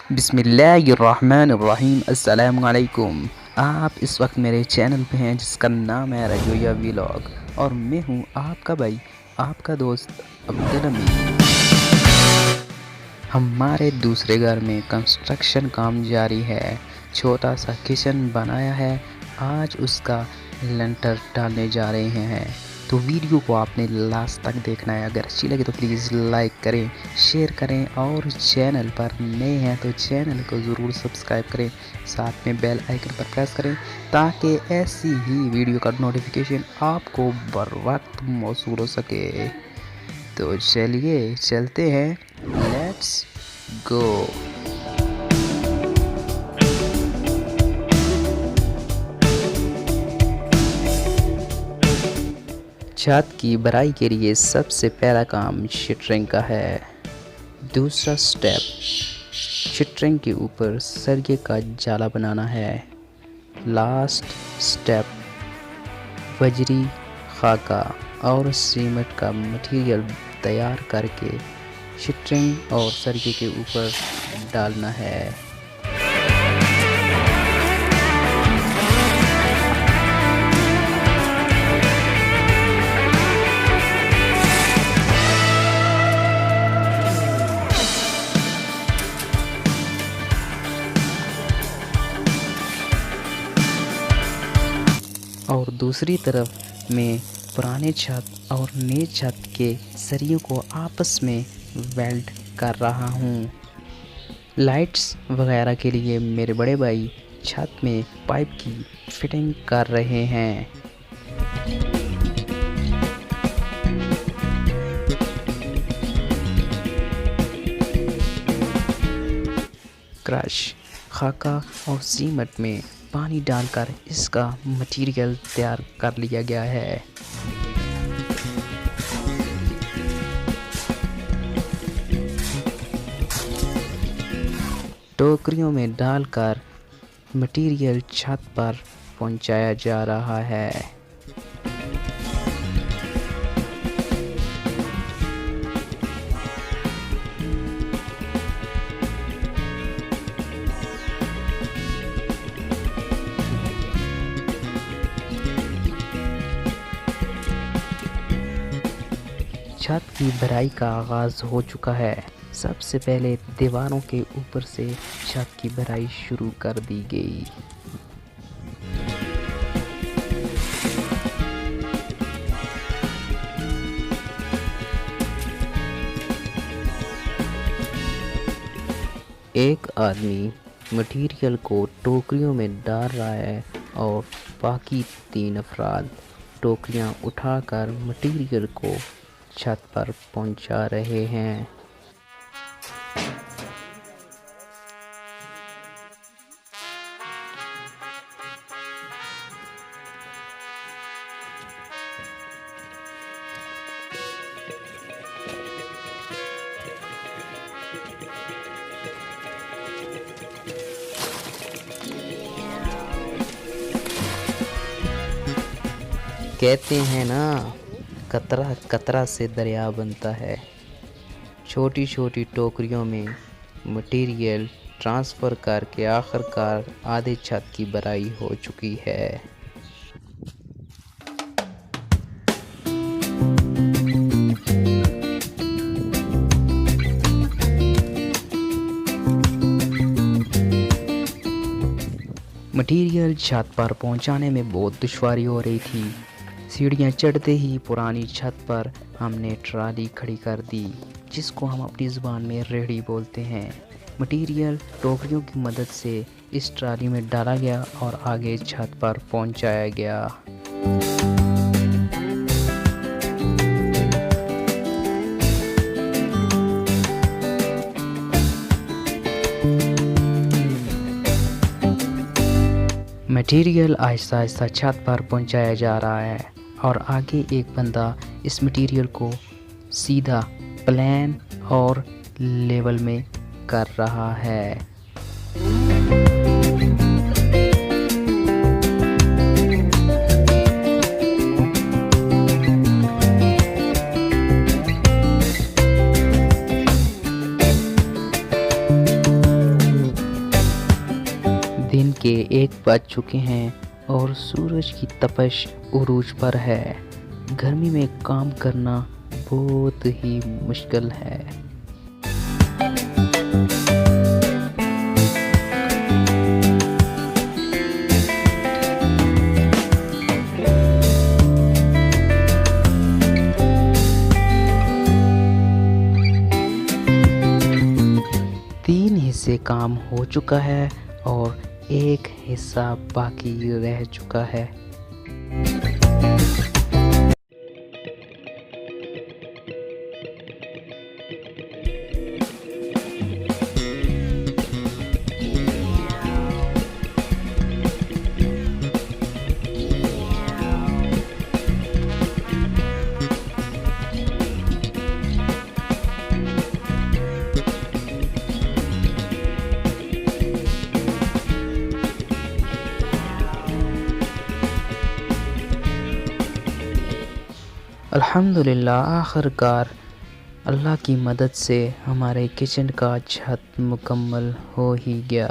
बिस्मिल्लाहिर्रहमानिर्रहीम। अस्सलाम वालेकुम। आप इस वक्त मेरे चैनल पे हैं जिसका नाम है रजोया व्लॉग और मैं हूँ आपका भाई, आपका दोस्त अब्दुल अमीन। हमारे दूसरे घर में कंस्ट्रक्शन काम जारी है। छोटा सा किचन बनाया है, आज उसका लेंटर डालने जा रहे हैं। तो वीडियो को आपने लास्ट तक देखना है। अगर अच्छी लगे तो प्लीज़ लाइक करें, शेयर करें और चैनल पर नए हैं तो चैनल को ज़रूर सब्सक्राइब करें। साथ में बेल आइकन पर प्रेस करें ताकि ऐसी ही वीडियो का नोटिफिकेशन आपको बर वक्त मौसूल हो सके। तो चलिए चलते हैं, लेट्स गो। छत की भराई के लिए सबसे पहला काम शटरिंग का है। दूसरा स्टेप शटरिंग के ऊपर सरिये का जाला बनाना है। लास्ट स्टेप बजरी, खाका और सीमेंट का मटेरियल तैयार करके शटरिंग और सरिये के ऊपर डालना है। और दूसरी तरफ में पुराने छत और नए छत के सरियों को आपस में वेल्ड कर रहा हूँ। लाइट्स वगैरह के लिए मेरे बड़े भाई छत में पाइप की फिटिंग कर रहे हैं। क्रश, खाका और सीमेंट में पानी डालकर इसका मटेरियल तैयार कर लिया गया है। टोकरियों में डालकर मटेरियल छत पर पहुंचाया जा रहा है। छत की भराई का आगाज़ हो चुका है। सबसे पहले दीवारों के ऊपर से छत की भराई शुरू कर दी गई। एक आदमी मटेरियल को टोकरियों में डाल रहा है और बाकी 3 अफराद टोकरियां उठाकर मटेरियल को छत पर पहुंचा रहे हैं। कहते हैं ना, कतरा कतरा से दरिया बनता है। छोटी छोटी टोकरियों में मटेरियल ट्रांसफ़र करके आखिरकार आधे छत की भराई हो चुकी है। मटेरियल छत पर पहुंचाने में बहुत दुश्वारी हो रही थी। सीढ़ियाँ चढ़ते ही पुरानी छत पर हमने ट्राली खड़ी कर दी, जिसको हम अपनी ज़ुबान में रेहड़ी बोलते हैं। मटेरियल टोकरियों की मदद से इस ट्राली में डाला गया और आगे छत पर पहुंचाया गया। मटेरियल आहिस्ता आहिस्ता छत पर पहुंचाया जा रहा है और आगे एक बंदा इस मटेरियल को सीधा, प्लेन और लेवल में कर रहा है। बज चुके हैं और सूरज की तपश उरूज पर है। गर्मी में काम करना बहुत ही मुश्किल है। 3 हिस्से काम हो चुका है और एक हिस्सा बाकी रह चुका है। अल्हम्दुलिल्लाह आखिरकार अल्लाह की मदद से हमारे किचन का छत मुकम्मल हो ही गया।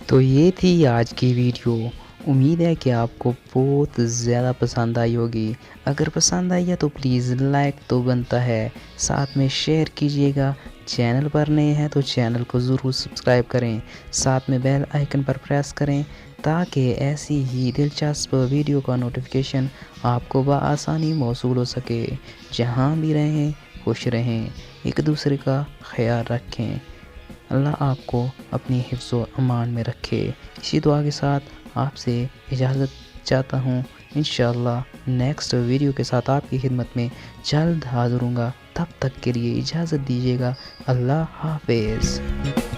तो ये थी आज की वीडियो। उम्मीद है कि आपको बहुत ज़्यादा पसंद आई होगी। अगर पसंद आई है तो प्लीज़ लाइक तो बनता है, साथ में शेयर कीजिएगा। चैनल पर नए हैं तो चैनल को ज़रूर सब्सक्राइब करें, साथ में बेल आइकन पर प्रेस करें ताकि ऐसी ही दिलचस्प वीडियो का नोटिफिकेशन आपको बआसानी मौसूल हो सके। जहाँ भी रहें खुश रहें, एक दूसरे का ख्याल रखें। अल्लाह आपको अपनी हिफ्ज़ व अमान में रखे। इसी दुआ के साथ आपसे इजाज़त चाहता हूँ। इंशाअल्लाह नेक्स्ट वीडियो के साथ आपकी खिदमत में जल्द हाज़िर होऊंगा। तब तक के लिए इजाज़त दीजिएगा। अल्लाह हाफ़िज़।